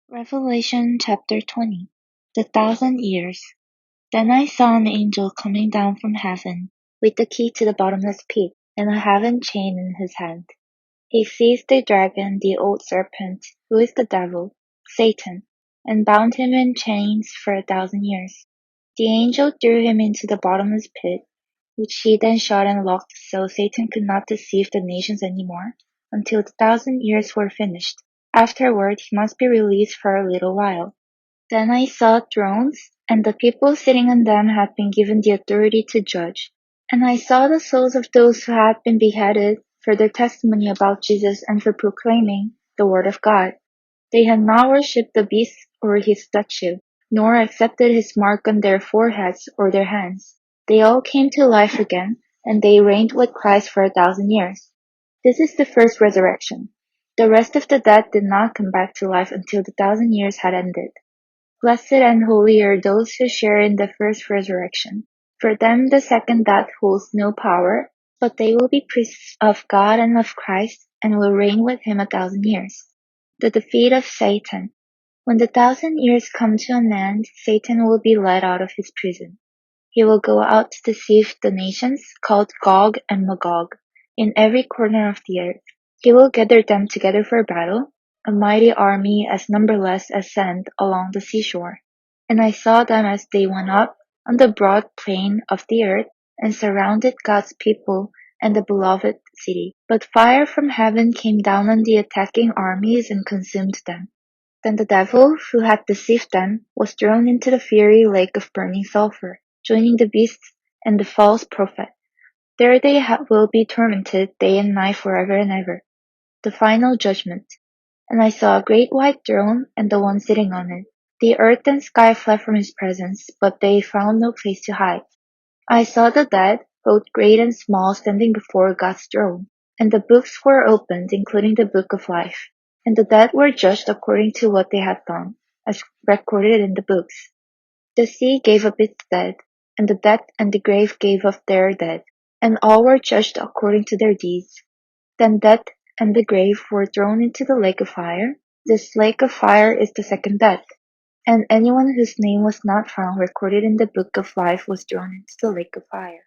Revelation chapter 20. The 1,000 years. Then I saw an angel coming down from heaven, with the key to the bottomless pit, and a heaven chain in his hand. He seized the dragon, the old serpent, who is the devil, Satan, and bound him in chains for 1,000 years. The angel threw him into the bottomless pit, which he then shut and locked so Satan could not deceive the nations anymore, until the 1,000 years were finished. Afterward he must be released for a little while. Then I saw thrones, and the people sitting on them had been given the authority to judge. And I saw the souls of those who had been beheaded for their testimony about Jesus and for proclaiming the word of God. They had not worshipped the beast or his statue, nor accepted his mark on their foreheads or their hands. They all came to life again, and they reigned with Christ for 1,000 years. This is the first resurrection. The rest of the dead did not come back to life until the 1,000 years had ended. Blessed and holy are those who share in the first resurrection. For them the second death holds no power, but they will be priests of God and of Christ, and will reign with him 1,000 years. The defeat of Satan. When the 1,000 years come to an end, Satan will be let out of his prison. He will go out to deceive the nations, called Gog and Magog, in every corner of the earth. He will gather them together for battle, a mighty army as numberless as sand along the seashore. And I saw them as they went up on the broad plain of the earth, and surrounded God's people and the beloved city. But fire from heaven came down on the attacking armies and consumed them. Then the devil, who had deceived them, was thrown into the fiery lake of burning sulphur, joining the beast and the false prophet. There they will be tormented day and night forever and ever. The final judgment. And I saw a great white throne and the one sitting on it. The earth and sky fled from his presence, but they found no place to hide. I saw the dead, both great and small, standing before God's throne, and the books were opened, including the book of life. And the dead were judged according to what they had done, as recorded in the books. The sea gave up its dead, and the death and the grave gave up their dead, and all were judged according to their deeds. Then death and the grave were thrown into the lake of fire. This lake of fire is the second death, and anyone whose name was not found recorded in the book of life was thrown into the lake of fire.